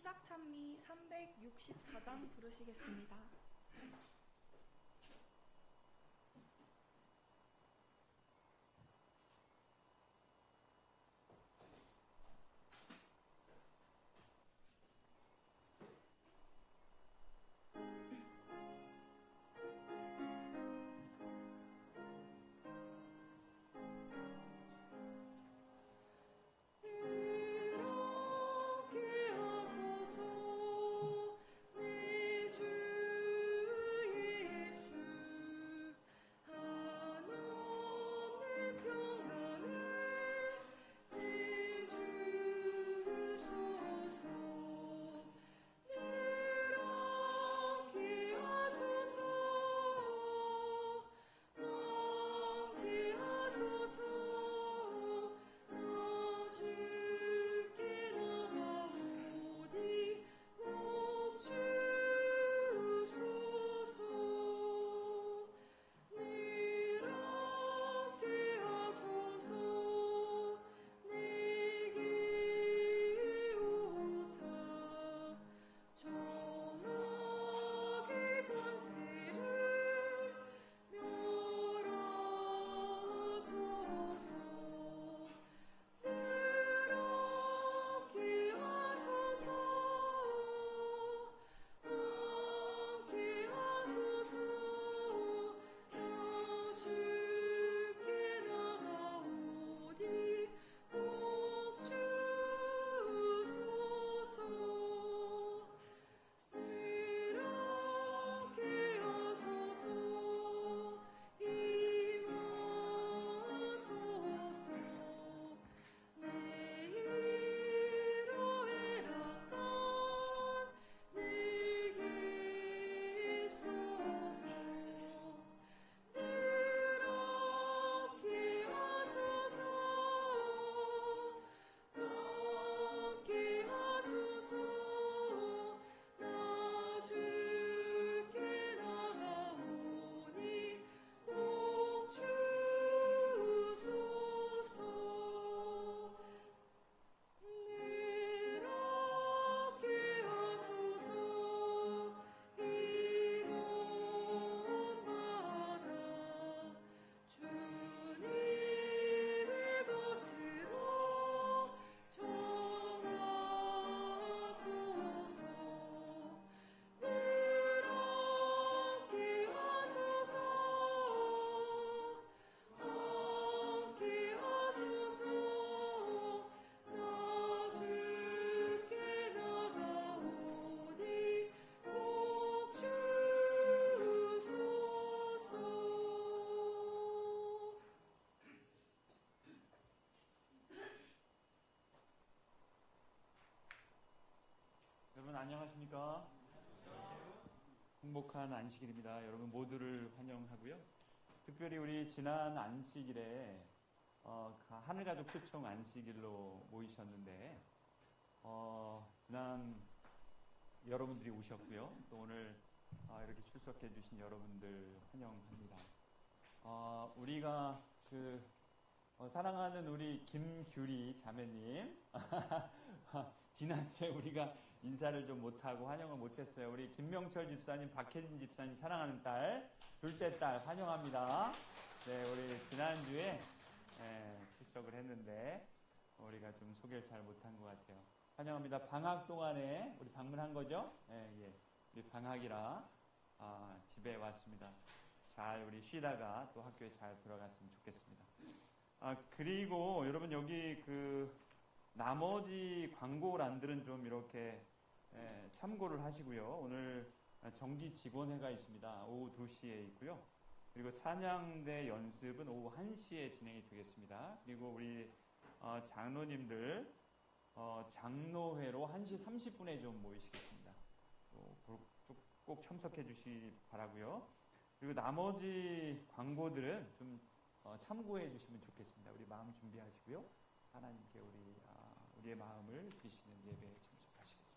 시작찬미 364장 부르시겠습니다. 여러분 안녕하십니까? 행복한 안식일입니다. 여러분 모두를 환영하고요. 특별히 우리 지난 안식일에 하늘가족 초청 안식일로 모이셨는데 지난 여러분들이 오셨고요. 또 오늘 이렇게 출석해 주신 여러분들 환영합니다. 우리가 사랑하는 우리 김규리 자매님 지난주에 우리가 인사를 좀 못하고 환영을 못했어요. 우리 김명철 집사님, 박혜진 집사님 사랑하는 딸, 둘째 딸 환영합니다. 네, 우리 지난주에 출석을 했는데 우리가 좀 소개를 잘 못한 것 같아요. 환영합니다. 방학 동안에 우리 방문한 거죠? 예. 우리 방학이라 집에 왔습니다. 잘 우리 쉬다가 또 학교에 잘 들어갔으면 좋겠습니다. 그리고 여러분 여기 나머지 광고란들은 좀 이렇게 참고를 하시고요. 오늘 정기 직원회가 있습니다. 오후 2시에 있고요. 그리고 찬양대 연습은 오후 1시에 진행이 되겠습니다. 그리고 우리 장로님들 장로회로 1시 30분에 좀 모이시겠습니다. 꼭 참석해 주시기 바라고요. 그리고 나머지 광고들은 좀 참고해 주시면 좋겠습니다. 우리 마음 준비하시고요. 하나님께 우리의 마음을 비시는 예배에 참석하시겠습니다.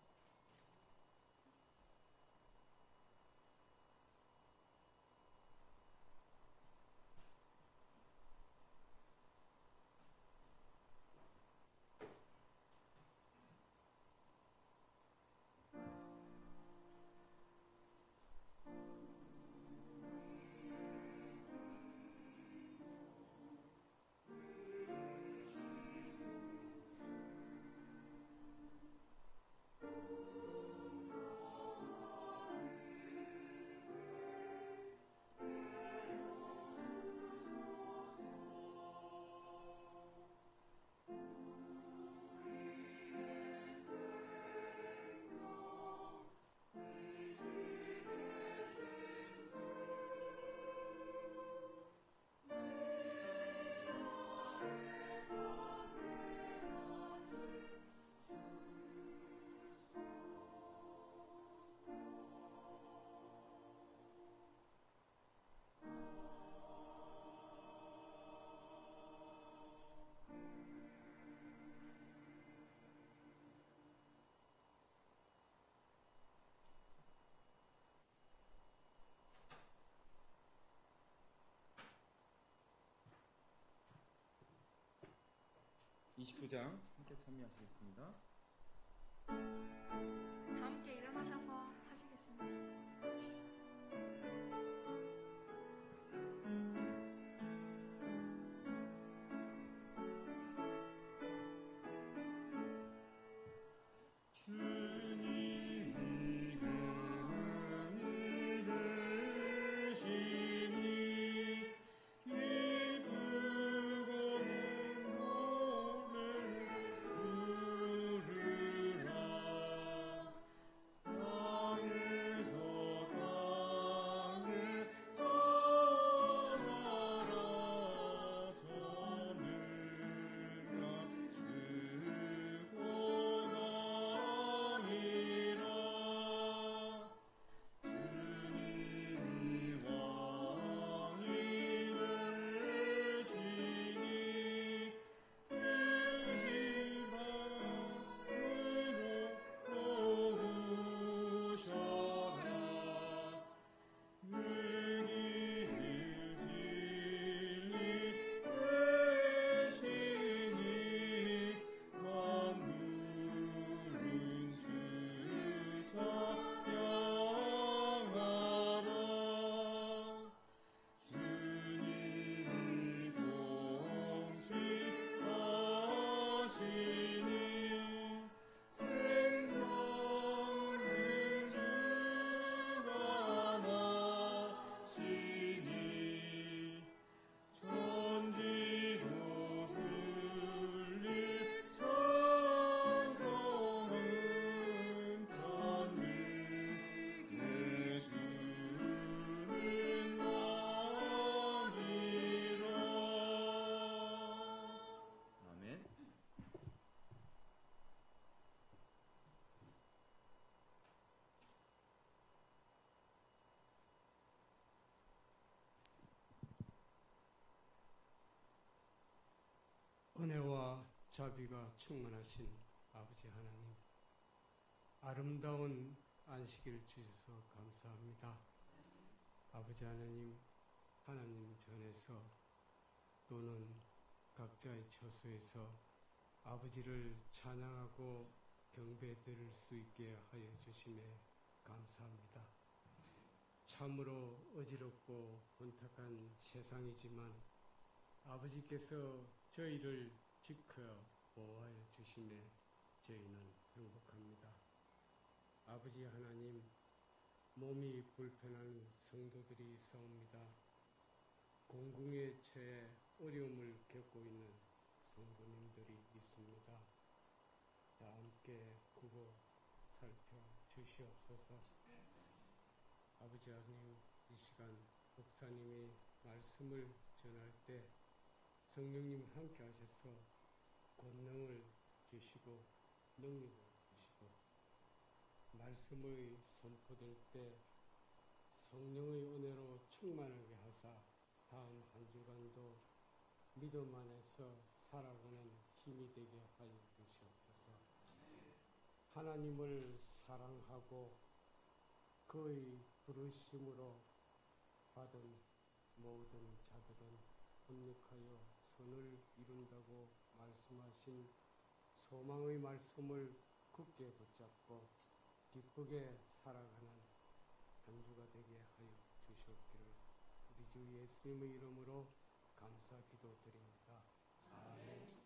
29장 함께 참여하시겠습니다. 다 함께 일어나셔서 하시겠습니다. 은혜와 자비가 충만하신 아버지 하나님, 아름다운 안식일 주셔서 감사합니다. 아버지 하나님, 하나님 전에서 또는 각자의 처소에서 아버지를 찬양하고 경배드릴 수 있게 하여 주심에 감사합니다. 참으로 어지럽고 혼탁한 세상이지만 아버지께서 저희를 지켜 보호하여 주심에 저희는 행복합니다. 아버지 하나님, 몸이 불편한 성도들이 있사옵니다. 공궁에 처해 어려움을 겪고 있는 성도님들이 있습니다. 다 함께 구고 살펴주시옵소서. 아버지 하나님, 이 시간 목사님이 말씀을 전할 때 성령님 함께 하셔서 권능을 주시고 능력을 주시고 말씀의 선포될 때 성령의 은혜로 충만하게 하사 다음 한 주간도 믿음 안에서 살아가는 힘이 되게 하여 주시옵소서. 하나님을 사랑하고 그의 부르심으로 받은 모든 자들은 합력하여 선을 이룬다고 말씀하신 소망의 말씀을 굳게 붙잡고 기쁘게 살아가는 한 주가 되게 하여 주시옵기를 우리 주 예수님의 이름으로 감사 기도드립니다. 아멘.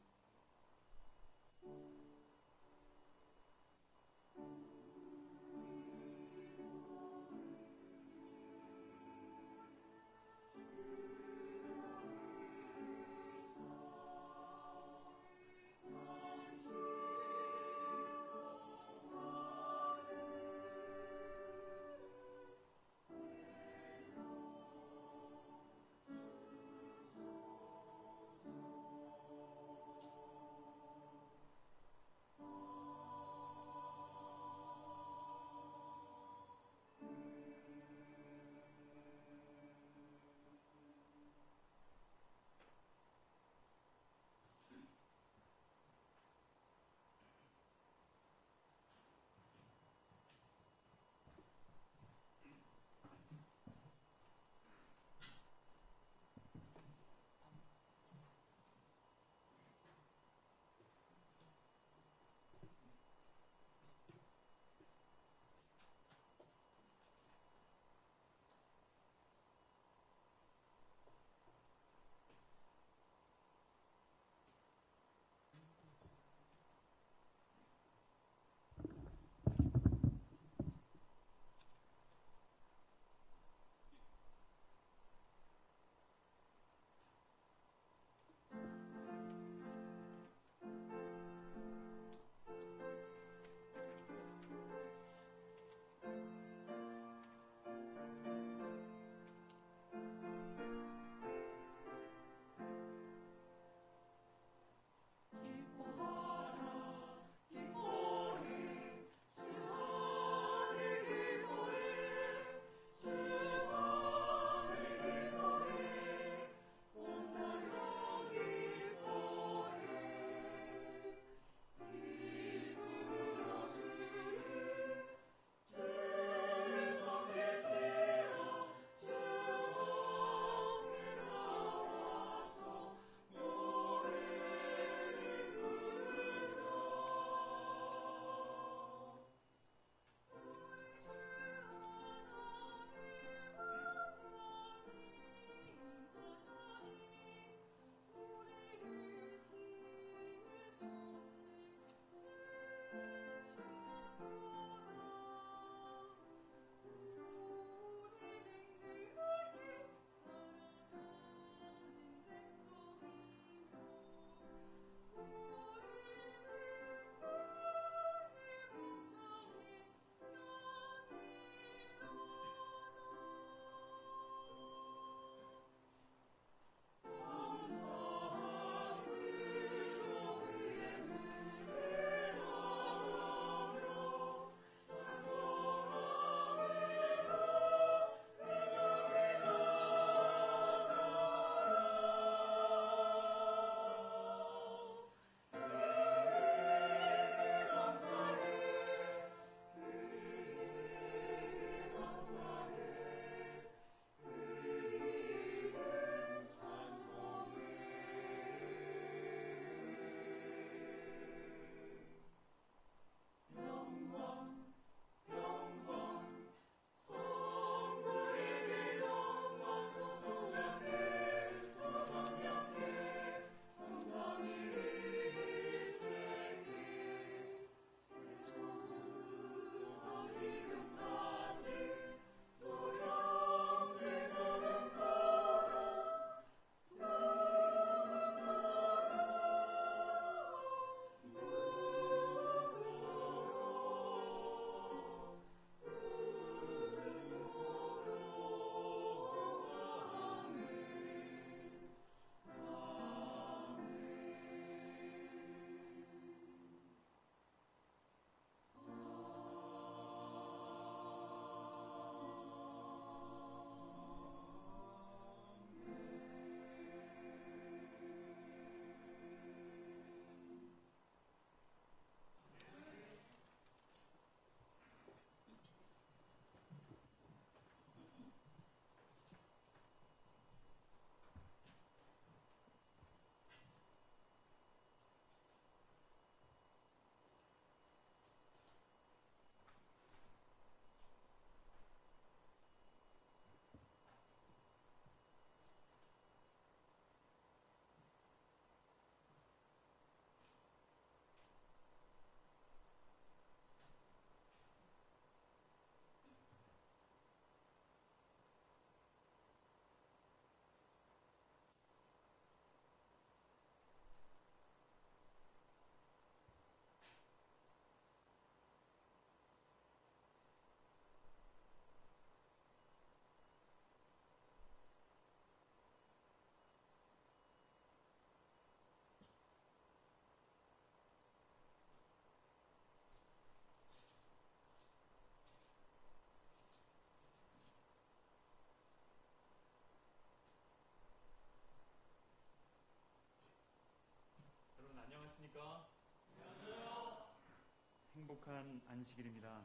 행복한 안식일입니다.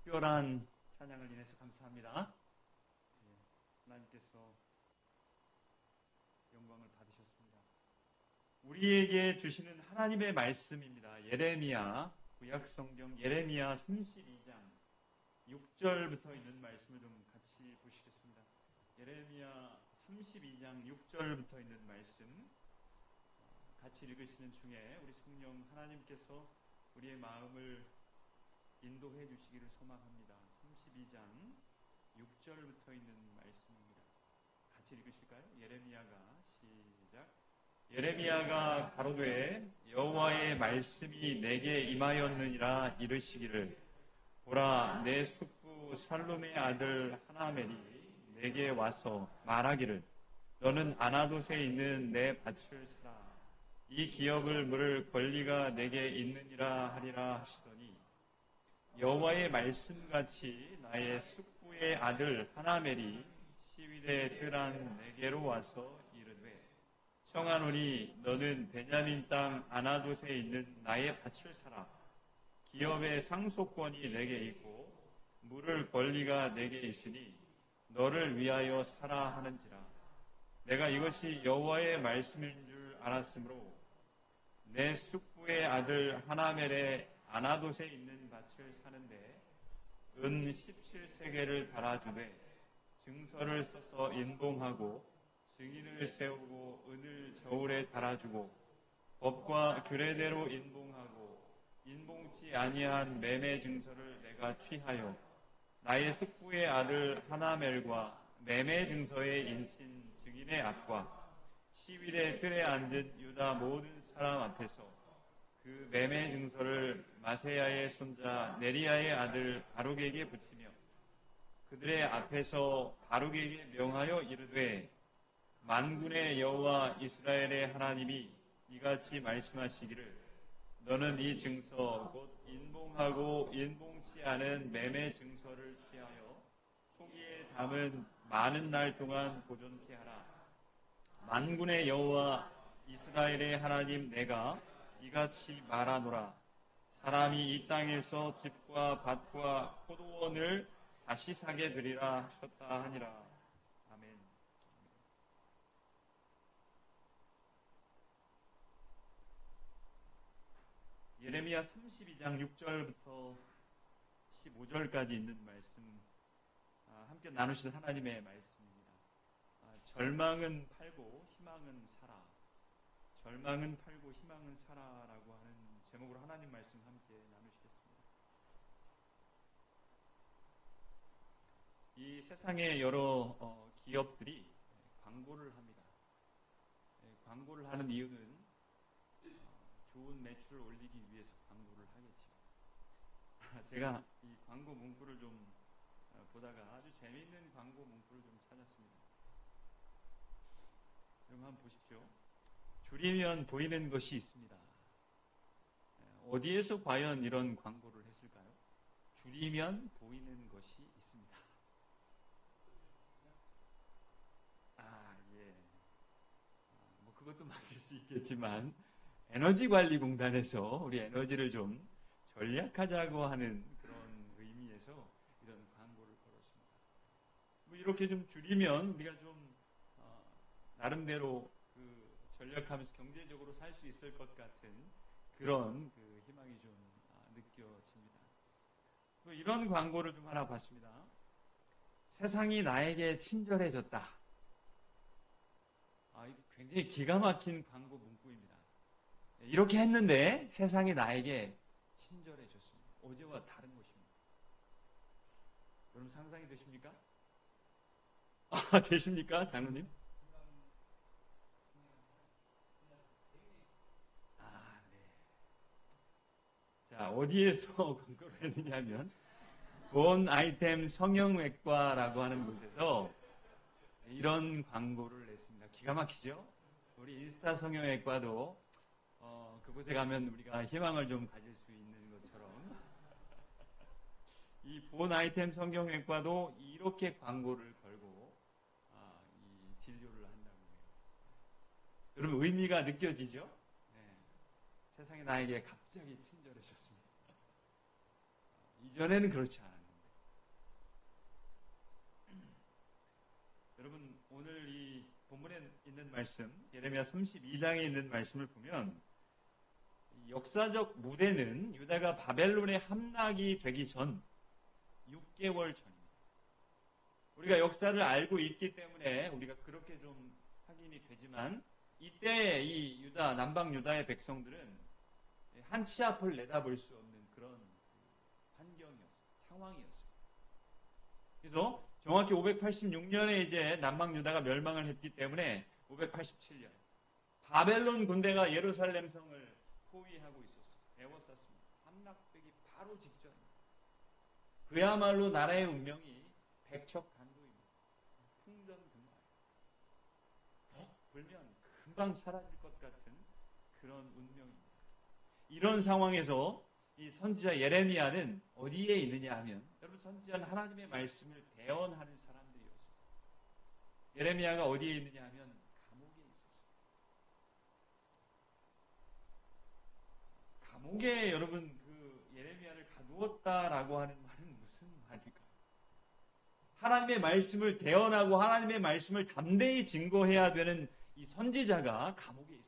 특별한 찬양을 인해서 감사합니다. 하나님께서 영광을 받으셨습니다. 우리에게 주시는 하나님의 말씀입니다. 예레미야, 구약성경 예레미야 32장 6절부터 있는 말씀을 좀 같이 보시겠습니다. 예레미야 32장 6절부터 있는 말씀 같이 읽으시는 중에 우리 성령 하나님께서 우리의 마음을 인도해 주시기를 소망합니다. 32장 6절부터 있는 말씀입니다. 같이 읽으실까요? 예레미야가 시작. 예레미야가 가로되 여호와의 말씀이 내게 임하였느니라 이르시기를 보라 내 숙부 살룸의 아들 하나멜이 내게 와서 말하기를 너는 아나돗에 있는 내 밭을 사라 이 기업을 물을 권리가 내게 있느니라 하리라 하시더니 여호와의 말씀같이 나의 숙부의 아들 하나멜이 시위대 뜰한 내게로 와서 이르되 청하노니 너는 베냐민 땅 아나돗에 있는 나의 밭을 사라 기업의 상속권이 내게 있고 물을 권리가 내게 있으니 너를 위하여 사라 하는지라 내가 이것이 여호와의 말씀인 줄 알았으므로 내 숙부의 아들 하나멜의 아나돗에 있는 밭을 사는데 은 17세겔을 달아주되 증서를 써서 인봉하고 증인을 세우고 은을 저울에 달아주고 법과 규례대로 인봉하고 인봉치 아니한 매매 증서를 내가 취하여 나의 숙부의 아들 하나멜과 매매 증서에 인친 증인의 앞과 시위대 뜰에 앉은 유다 모든 사람 앞에서 그 매매 증서를 마세야의 손자 네리야의 아들 바룩에게 붙이며 그들의 앞에서 바룩에게 명하여 이르되 만군의 여호와 이스라엘의 하나님이 이같이 말씀하시기를 너는 이 증서 곧 인봉하고 인봉치 않은 매매 증서를 취하여 토기에 담은 많은 날 동안 보존케 하라. 만군의 여호와 이스라엘의 하나님 내가 이같이 말하노라. 사람이 이 땅에서 집과 밭과 포도원을 다시 사게 되리라 하셨다 하니라. 아멘. 예레미야 32장 6절부터 15절까지 있는 말씀 함께 나누시는 하나님의 말씀입니다. 절망은 팔고 희망은 사라. 절망은 팔고 희망은 사라라고 하는 제목으로 하나님 말씀 함께 나누시겠습니다. 이 세상의 여러 기업들이 광고를 합니다. 광고를 하는 이유는 좋은 매출을 올리기 위해서 광고를 하겠죠. 제가 이 광고 문구를 좀 보다가 아주 재미있는 광고 문구를 좀 찾았습니다. 여러분 한번 보십시오. 줄이면 보이는 것이 있습니다. 어디에서 과연 이런 광고를 했을까요? 줄이면 보이는 것이 있습니다. 예. 뭐 그것도 맞을 수 있겠지만 에너지관리공단에서 우리 에너지를 좀 절약하자고 하는 그런 의미에서 이런 광고를 걸었습니다. 뭐 이렇게 좀 줄이면 우리가 좀 나름대로 전략하면서 경제적으로 살 수 있을 것 같은 그런 희망이 좀 느껴집니다. 또 이런 광고를 좀 하나 봤습니다. 세상이 나에게 친절해졌다. 굉장히 기가 막힌 광고 문구입니다. 이렇게 했는데 세상이 나에게 친절해졌습니다. 어제와 다른 것입니다. 여러분 상상이 되십니까? 되십니까, 장로님? 자, 어디에서 광고를 했느냐 하면 본 아이템 성형외과라고 하는 곳에서 이런 광고를 냈습니다. 기가 막히죠? 우리 인스타 성형외과도 그곳에 가면 우리가 희망을 좀 가질 수 있는 것처럼 이 본 아이템 성형외과도 이렇게 광고를 걸고 이 진료를 한다고 해요. 여러분 의미가 느껴지죠? 세상이 나에게 갑자기 친절해졌습니다. 이전에는 그렇지 않았는데. 여러분 오늘 이 본문에 있는 말씀, 예레미야 32장에 있는 말씀을 보면 역사적 무대는 유다가 바벨론에 함락이 되기 전 6개월 전입니다. 우리가 역사를 알고 있기 때문에 우리가 그렇게 좀 확인이 되지만 이때 이 유다, 남방 유다의 백성들은 한 치 앞을 내다볼 수 없는 그런 환경이었어요. 상황이었어요. 그래서 정확히 586년에 이제 남방 유다가 멸망을 했기 때문에 587년 바벨론 군대가 예루살렘 성을 포위하고 있었어요. 에워쌌습니다. 함락되기 바로 직전입니다. 그야말로 나라의 운명이 백척간도입니다. 풍전등화예요. 불면 금방 사라질 것 같은 그런 운명입니다. 이런 상황에서 이 선지자 예레미야는 어디에 있느냐 하면 여러분 선지자는 하나님의 말씀을 대언하는 사람들이었어요. 예레미야가 어디에 있느냐 하면 감옥에 있었어요. 감옥에 여러분 그 예레미야를 가두었다라고 하는 말은 무슨 말일까요? 하나님의 말씀을 대언하고 하나님의 말씀을 담대히 증거해야 되는 이 선지자가 감옥에 있었어요.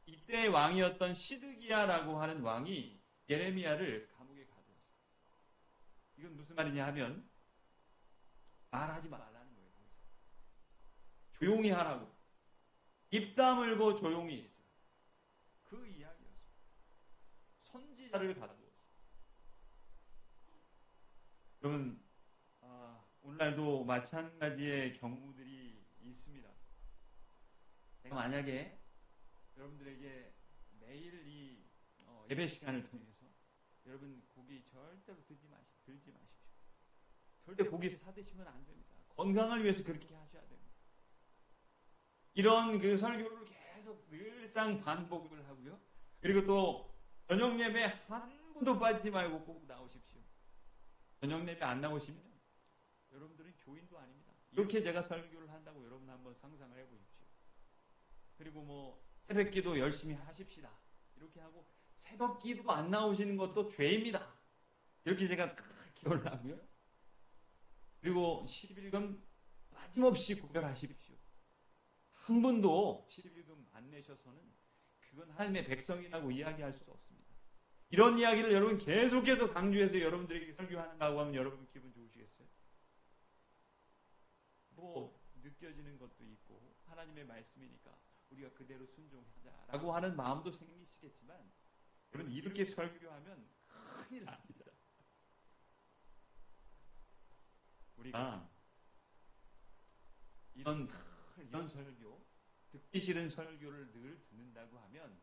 이때 왕이었던 시드기야라고 하는 왕이 예레미야를 감옥에 가두었어요. 이건 무슨 말이냐 하면 말하지 말라는 거예요. 조용히 하라고. 입 다물고 조용히 있어요. 그 이야기였어요. 선지자를 가두었어요. 여러분 오늘날도 마찬가지의 경우들이 있습니다. 제가 만약에 여러분들에게 매일 이 예배 시간을 통해서 여러분 고기 절대로 들지 마십시오. 절대 고기 사드시면 안 됩니다. 건강을 위해서 그렇게 하셔야 됩니다. 이런 그 설교를 계속 늘상 반복을 하고요. 그리고 또 저녁 예배 한 분도 빠지지 말고 꼭 나오십시오. 저녁 예배 안 나오시면 여러분들은 교인도 아닙니다. 이렇게 제가 설교를 한다고 여러분 한번 상상을 해보십시오. 그리고 뭐 새벽기도 열심히 하십시다. 이렇게 하고 새벽기도 안 나오시는 것도 죄입니다. 이렇게 제가 기도를 하고요. 그리고 11금 빠짐없이 구별하십시오. 한 분도 11금 안 내셔서는 그건 하나님의 백성이라고 이야기할 수 없습니다. 이런 이야기를 여러분 계속해서 강조해서 여러분들에게 설교한다고 하면 여러분 기분 좋으시겠어요? 뭐 느껴지는 것도 있고 하나님의 말씀이니까 우리가 그대로 순종하자라고 하는 마음도 생기시겠지만 여러분 이렇게 설교하면 큰일 납니다. 우리가 이런 설교, 듣기 싫은 설교를 늘 듣는다고 하면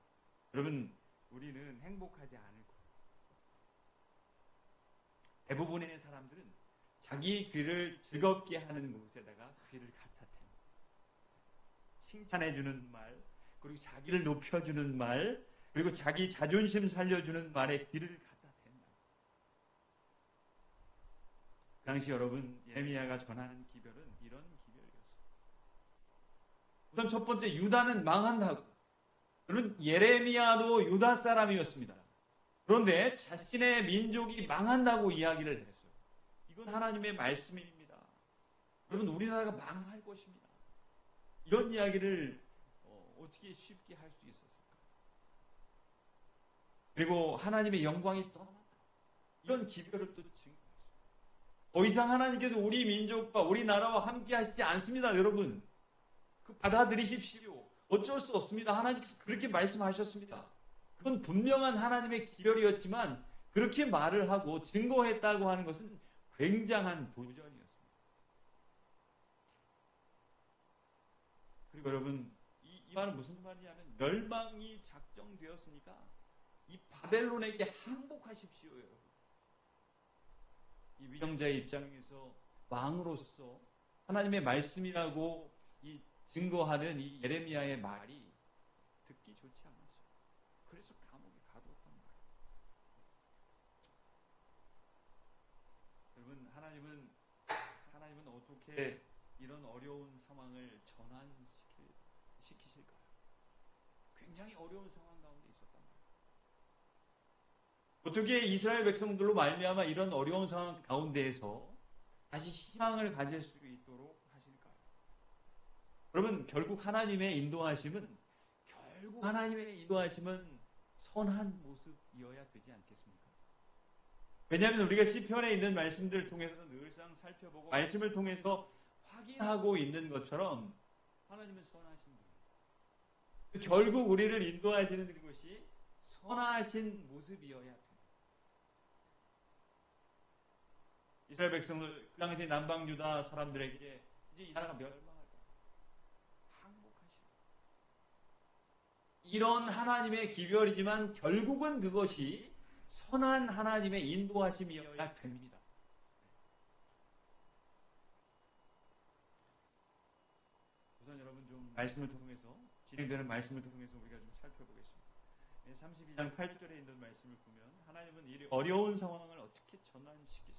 여러분 우리는 행복하지 않을 거예요. 대부분의 사람들은 자기 귀를 즐겁게 하는 곳에다가 귀를 갖다 댑니다. 칭찬해주는 말, 그리고 자기를 높여주는 말, 그리고 자기 자존심 살려주는 말에 귀를 갖다 댄다. 그 당시 여러분 예레미야가 전하는 기별은 이런 기별이었어요. 우선 첫 번째 유다는 망한다고. 그런 예레미야도 유다 사람이었습니다. 그런데 자신의 민족이 망한다고 이야기를 했어요. 이건 하나님의 말씀입니다. 여러분 우리나라가 망할 것입니다. 이런 이야기를 어떻게 쉽게 할 수 있었을까? 그리고 하나님의 영광이 떠났다. 이런 기별을 또 증거했어요. 더 이상 하나님께서 우리 민족과 우리나라와 함께 하시지 않습니다. 여러분 그 받아들이십시오. 어쩔 수 없습니다. 하나님께서 그렇게 말씀하셨습니다. 그건 분명한 하나님의 기별이었지만 그렇게 말을 하고 증거했다고 하는 것은 굉장한 도전이었습니다. 그리고 여러분 이 말은 무슨 말이냐면 멸망이 작정되었으니까 이 바벨론에게 항복하십시오. 여러분. 이 위정자의 입장에서 왕으로서 하나님의 말씀이라고 이 증거하는 이 예레미야의 말이 듣기 좋지 않았어요. 그래서 감옥에 가두었단 말이에요. 여러분 하나님은 어떻게 이런 어려운 상황을 전환시키실까요? 굉장히 어려운 상황 가운데 있었단 말이에요. 어떻게 이스라엘 백성들로 말미암아 이런 어려운 상황 가운데에서 다시 희망을 가질 수 있도록 하실까요? 여러분, 결국 하나님의 인도하심은 선한 모습이어야 되지 않겠습니까? 왜냐하면 우리가 시편에 있는 말씀들을 통해서 늘상 살펴보고 말씀을 통해서 확인하고 있는 것처럼 하나님은 선하신 분이에요. 결국 우리를 인도하시는 그것이 선하신 모습이어야 됩니다. 이스라엘 백성들 그 당시 남방 유다 사람들에게 이제 이 나라가 멸망할 거다. 항복하시라. 이런 하나님의 기별이지만 결국은 그것이 선한 하나님의 인도하심이어야 됩니다. 우선 여러분 좀 말씀을 통해서 진행되는 말씀을 통해서 우리가 좀 살펴보겠습니다. 32장 8절에 있는 말씀을 보면 하나님은 이 어려운 상황을 어떻게 전환시키실까?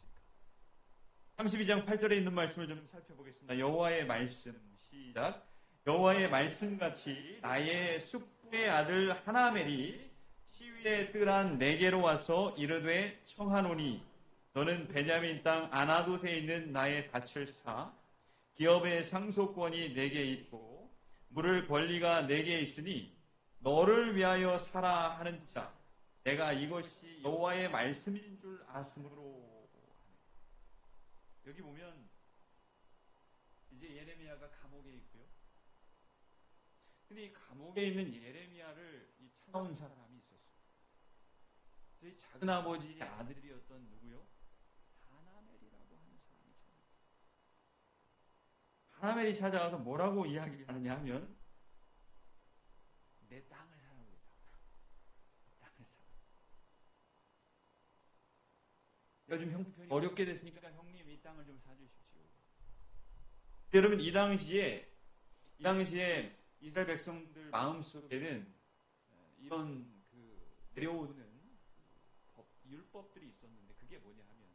32장 8절에 있는 말씀을 좀 살펴보겠습니다. 여호와의 말씀 시작. 여호와의 말씀같이 나의 숙부의 아들 하나멜이 시위의 뜰한 내게로 와서 이르되 청하노니 너는 베냐민 땅 아나돗에 있는 나의 밭을 사 기업의 상속권이 내게 있고 물을 권리가 내게 있으니 너를 위하여 사라 하는 자 내가 이것이 여호와의 말씀인 줄 아심으로. 여기 보면 이제 예레미야가 감옥에 있고요. 근데 이 감옥에 있는 예레미야를 찾아온 사람이 있었어요. 저희 작은 아버지의 아들이었던 누구요? 하나멜이라고 하는 사람이 찾아왔어요. 하나멜이 찾아와서 뭐라고 이야기하느냐 하면 내 땅을 사라고 했다. 땅을 사라. 요즘 형편이 어렵게 됐으니까 형님 이 땅을 좀 사주십시오. 여러분 이 당시에 이스라엘 백성들 마음속에는 이런 내려오는 율법들이 있었는데 그게 뭐냐 하면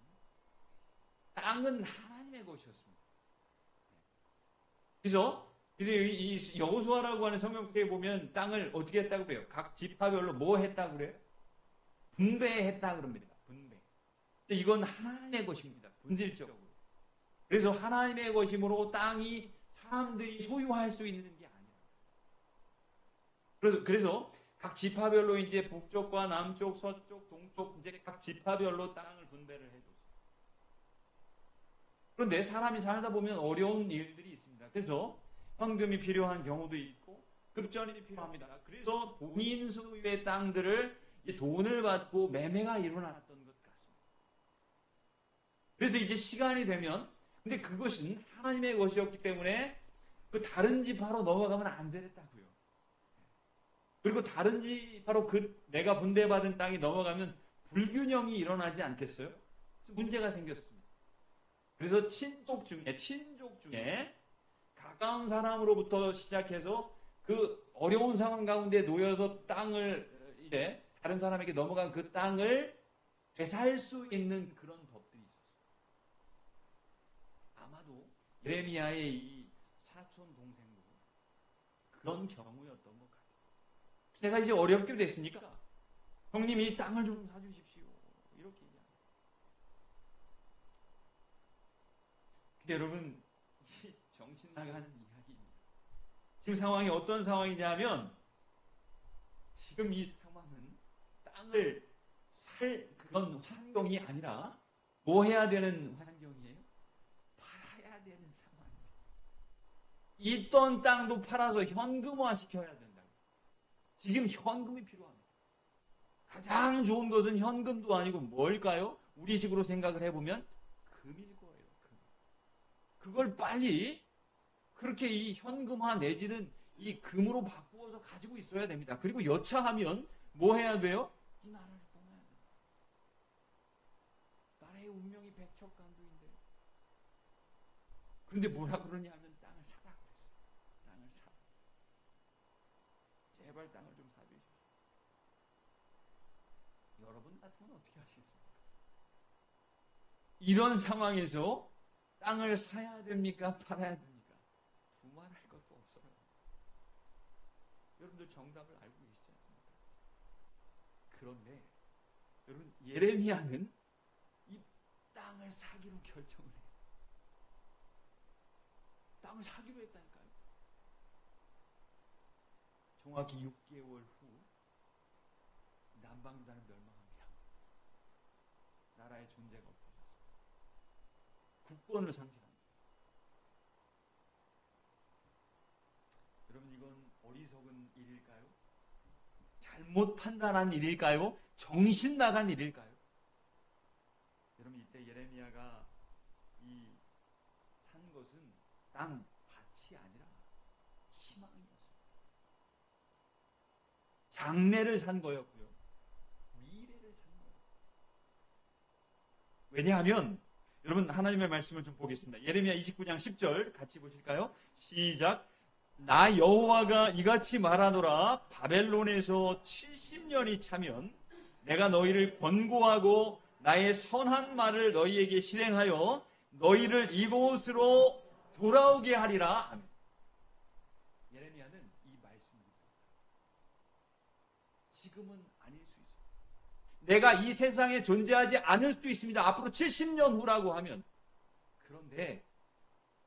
땅은 하나님의 것이었습니다. 그래서 이 여호수아라고 하는 성경책에 보면 땅을 어떻게 했다고 그래요? 각 지파별로 뭐 했다고 그래요? 분배했다 그럽니다. 분배. 근데 이건 하나님의 것입니다. 본질적으로. 그래서 하나님의 것이므로 땅이 사람들이 소유할 수 있는 게 아니라. 그래서 각 지파별로 이제 북쪽과 남쪽, 서쪽, 동쪽 이제 각 지파별로 땅을 분배를 해줬어요. 그런데 사람이 살다 보면 어려운 일들이 있습니다. 그래서 헌금이 필요한 경우도 있고 급전이 필요합니다. 그래서 본인 소유의 땅들을 돈을 받고 매매가 일어났던 것 같습니다. 그래서 이제 시간이 되면 근데 그것은 하나님의 것이었기 때문에 그 다른 지파로 넘어가면 안 되겠다고요. 그리고 다른 지파로 내가 분배받은 땅이 넘어가면 불균형이 일어나지 않겠어요? 문제가 생겼습니다. 그래서 친족 중에 가까운 사람으로부터 시작해서 그 어려운 상황 가운데 놓여서 땅을 이제 다른 사람에게 넘어간 그 땅을 되살 수 있는 그런 법들이 있었어요. 아마도 예레미야의 이 사촌 동생도 그런 경우였던 것 같아요. 내가 이제 어렵게 됐으니까 형님 이 땅을 좀 사주십시오. 이렇게 얘기합니다. 근데 여러분 이 정신 나가는 이야기입니다. 지금 상황이 어떤 상황이냐면 지금 이 상황은 땅을 살 그런 환경이 아니라 뭐 해야 되는 환경이에요? 팔아야 되는 상황입니다. 있던 땅도 팔아서 현금화 시켜야 된다고. 지금 현금이 필요합니다. 가장 좋은 것은 현금도 아니고 뭘까요? 우리식으로 생각을 해보면 금일 거예요. 금. 그걸 빨리 그렇게 이 현금화 내지는 이 금으로 바꾸어서 가지고 있어야 됩니다. 그리고 여차하면 뭐 해야 돼요? 이 나라를 떠나야 됩니다. 나라의 운명이 백척간두인데. 그런데 뭐라 그러냐면 땅을 사라 그랬어요. 땅을 사. 제발 땅을 좀 사주십시오. 여러분 같으면 어떻게 하시겠습니까? 이런 상황에서 땅을 사야 됩니까? 팔아야 됩니까? 두말할 것도 없어요. 여러분들 정답을 알고 계세요. 그런데 여러분 예레미야는 이 땅을 사기로 결정을 해요. 땅을 사기로 했다니까요. 정확히 6개월 후 남방유다는 멸망합니다. 나라의 존재가 없어졌어요. 국권을 상실합니다. 여러분 이건 어리석은 일일까요? 잘못 판단한 일일까요? 정신 나간 일일까요? 여러분 이때 예레미야가 이 산 것은 땅 밭이 아니라 희망이었어요. 장래를 산 거였고요. 미래를 산 거예요. 왜냐하면 여러분 하나님의 말씀을 좀 보겠습니다. 예레미야 29장 10절 같이 보실까요? 시작. 나 여호와가 이같이 말하노라. 바벨론에서 70년이 차면 내가 너희를 권고하고 나의 선한 말을 너희에게 실행하여 너희를 이곳으로 돌아오게 하리라. 아멘. 예레미야는 이 말씀을 지금은 아닐 수 있어요. 내가 이 세상에 존재하지 않을 수도 있습니다. 앞으로 70년 후라고 하면. 그런데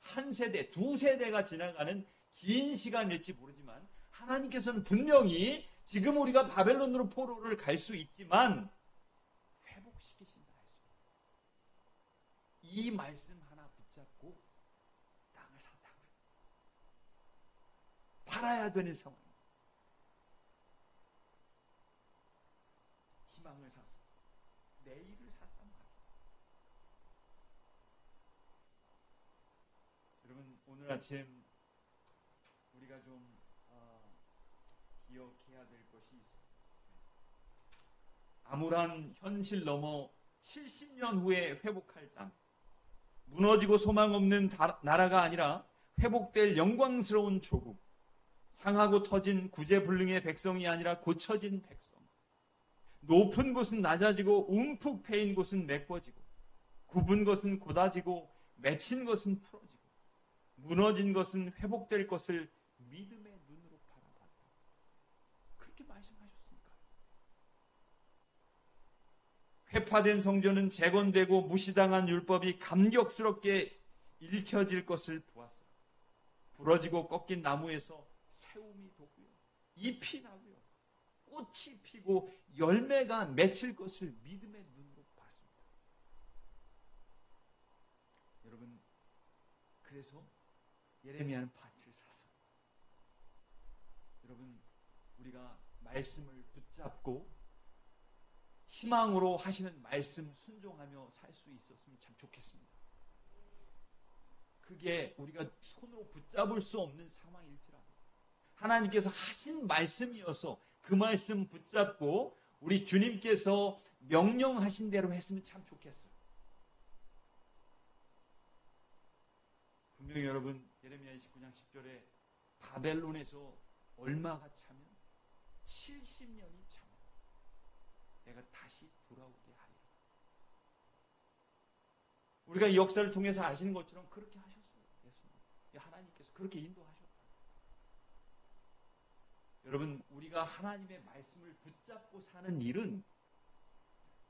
한 세대, 두 세대가 지나가는 긴 시간일지 모르지만 하나님께서는 분명히 지금 우리가 바벨론으로 포로를 갈 수 있지만 회복시키신다 했습니다. 이 말씀 하나 붙잡고 땅을 샀다고요. 팔아야 되는 상황입니다. 희망을 샀습니다. 내일을 샀단 말이에요. 여러분 오늘 아침 우리가 좀 기억해야 될 것이 있습니다. 암울한 현실 넘어 70년 후에 회복할 땅, 무너지고 소망 없는 나라가 아니라 회복될 영광스러운 조국, 상하고 터진 구제불능의 백성이 아니라 고쳐진 백성, 높은 곳은 낮아지고 움푹 패인 곳은 메꿔지고, 굽은 것은 곧아지고 맺힌 것은 풀어지고, 무너진 것은 회복될 것을 믿음의 눈으로 바라봤다. 그렇게 말씀하셨으니까. 회파된 성전은 재건되고 무시당한 율법이 감격스럽게 읽혀질 것을 보았어요. 부러지고 꺾인 나무에서 새움이 돋고요. 잎이 나고요. 꽃이 피고 열매가 맺힐 것을 믿음의 눈으로 봤습니다. 여러분, 그래서 예레미야는 밭을 샀어요. 여러분, 우리가 말씀을 붙잡고 희망으로 하시는 말씀 순종하며 살 수 있었으면 참 좋겠습니다. 그게 우리가 손으로 붙잡을 수 없는 상황일지라도 하나님께서 하신 말씀이어서 그 말씀 붙잡고 우리 주님께서 명령하신 대로 했으면 참 좋겠어요. 분명히 여러분 예레미야 29장 10절에 바벨론에서 얼마가 차면 70년이 차면 내가 다시 돌아오게 하리라. 우리가 이 역사를 통해서 아시는 것처럼 그렇게 하셨어요. 예수님. 하나님께서 그렇게 인도하셨다. 여러분, 우리가 하나님의 말씀을 붙잡고 사는 일은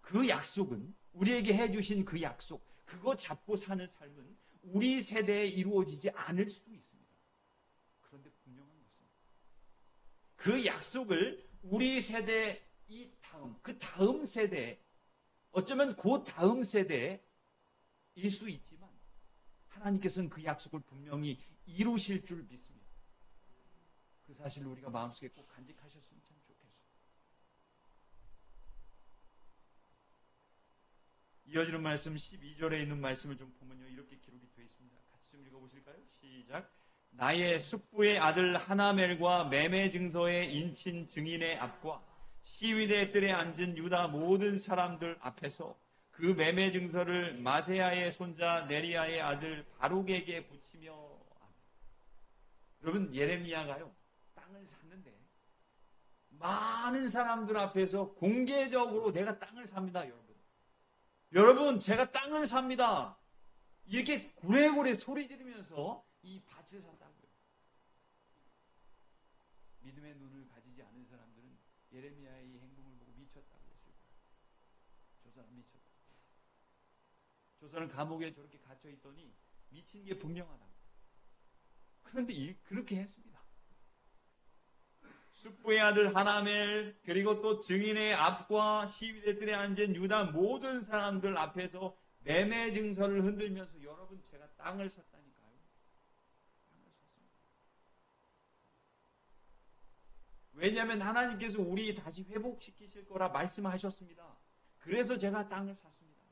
그 약속은 우리에게 해주신 그 약속, 그거 잡고 사는 삶은 우리 세대에 이루어지지 않을 수도 있습니다. 그런데 분명한 것은 그 약속을 우리 세대 이 다음, 그 다음 세대, 어쩌면 그 다음 세대일 수 있지만 하나님께서는 그 약속을 분명히 이루실 줄 믿습니다. 그 사실을 우리가 마음속에 꼭 간직하셨으면 참 좋겠어요. 이어지는 말씀 12절에 있는 말씀을 좀 보면요, 이렇게 기록이 되어 있습니다. 같이 좀 읽어보실까요? 시작. 나의 숙부의 아들 하나멜과 매매 증서의 인친 증인의 앞과 시위대 뜰에 앉은 유다 모든 사람들 앞에서 그 매매 증서를 마세야의 손자 네리야의 아들 바룩에게 붙이며. 여러분, 예레미야가요 땅을 샀는데 많은 사람들 앞에서 공개적으로 내가 땅을 삽니다. 여러분 제가 땅을 삽니다. 이렇게 고래고래 소리 지르면서 이 밭을 샀다고요. 믿음의 눈을 가지지 않은 사람들은 예레미야의 이 행동을 보고 미쳤다고. 사람 미쳤다. 저 사람 감옥에 저렇게 갇혀 있더니 미친 게 분명하다. 그런데 그렇게 했습니다. 숙부의 아들 하나멜 그리고 또 증인의 앞과 시위대들에 앉은 유다 모든 사람들 앞에서 매매 증서를 흔들면서 여러분 제가 땅을 샀다니까요. 땅을 샀습니다. 왜냐하면 하나님께서 우리 다시 회복시키실 거라 말씀하셨습니다. 그래서 제가 땅을 샀습니다.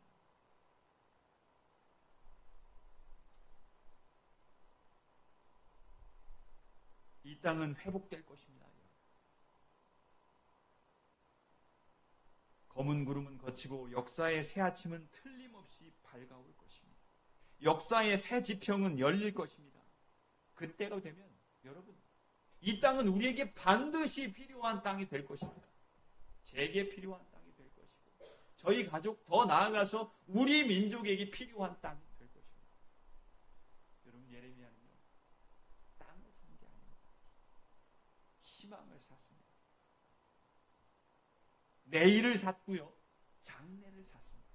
이 땅은 회복될 것입니다. 검은 구름은 거치고 역사의 새 아침은 틀림없이 밝아올 것입니다. 역사의 새 지평은 열릴 것입니다. 그때가 되면 여러분 이 땅은 우리에게 반드시 필요한 땅이 될 것입니다. 제게 필요한 땅이 될 것이고 저희 가족 더 나아가서 우리 민족에게 필요한 땅이 될 것입니다. 여러분 예레미야는요 땅을 산 게 아닙니다. 희망을 샀습니다. 내일을 샀고요. 장래를 샀습니다.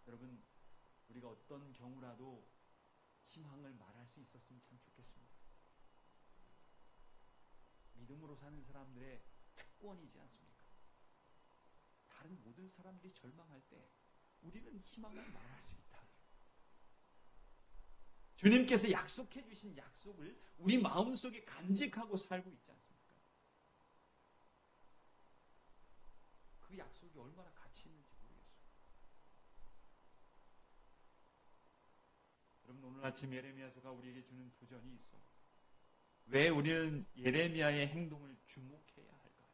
여러분 우리가 어떤 경우라도 희망을 말할 수 있었으면 참 좋겠습니다. 믿음으로 사는 사람들의 특권이지 않습니까? 다른 모든 사람들이 절망할 때 우리는 희망을 말할 수 있다. 주님께서 약속해 주신 약속을 우리 마음속에 간직하고 살고 있지 않습니까? 그 약속이 얼마나 가치 있는지 모르겠어요. 여러분 오늘 아침 예레미야서가 우리에게 주는 도전이 있어. 왜 우리는 예레미야의 행동을 주목해야 할까요?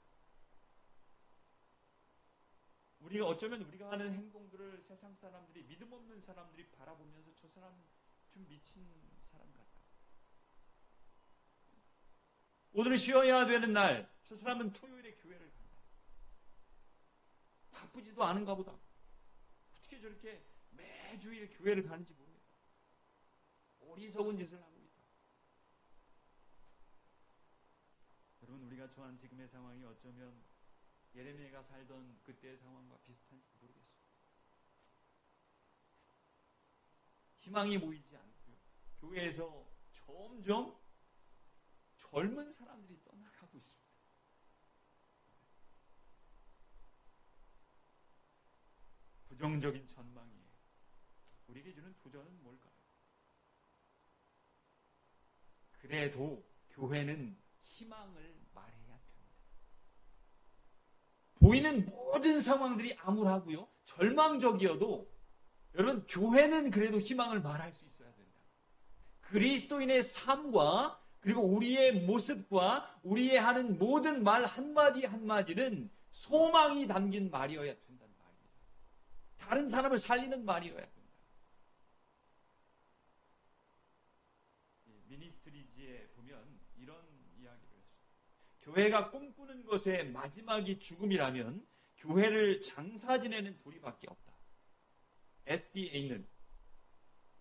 우리가 어쩌면 우리가 하는 행동들을 세상 사람들이 믿음 없는 사람들이 바라보면서 저 사람은 좀 미친 사람 같다. 오늘은 쉬어야 되는 날, 저 사람은 토요일에 교회를 간다. 바쁘지도 않은가 보다. 어떻게 저렇게 매주일 교회를 가는지 모르겠다. 어리석은 짓을 하고 있다. 여러분 우리가 처한 지금의 상황이 어쩌면 예레미야가 살던 그때의 상황과 비슷한지 모르겠어요. 희망이 보이지 않고요. 교회에서 점점 젊은 사람들이 떠나가고 있습니다. 부정적인 전망이에요. 우리에게 주는 도전은 뭘까요? 그래도 교회는 희망을 말해야 됩니다. 보이는 모든 상황들이 암울하고요. 절망적이어도 여러분 교회는 그래도 희망을 말할 수 있어야 된다. 그리스도인의 삶과 그리고 우리의 모습과 우리의 하는 모든 말 한마디 한마디는 소망이 담긴 말이어야 된다는 말이에요. 다른 사람을 살리는 말이어야 된다. 미니스트리지에 보면 이런 이야기를 했어요. 교회가 꿈꾸는 것의 마지막이 죽음이라면 교회를 장사 지내는 둘이밖에 없다. SDA는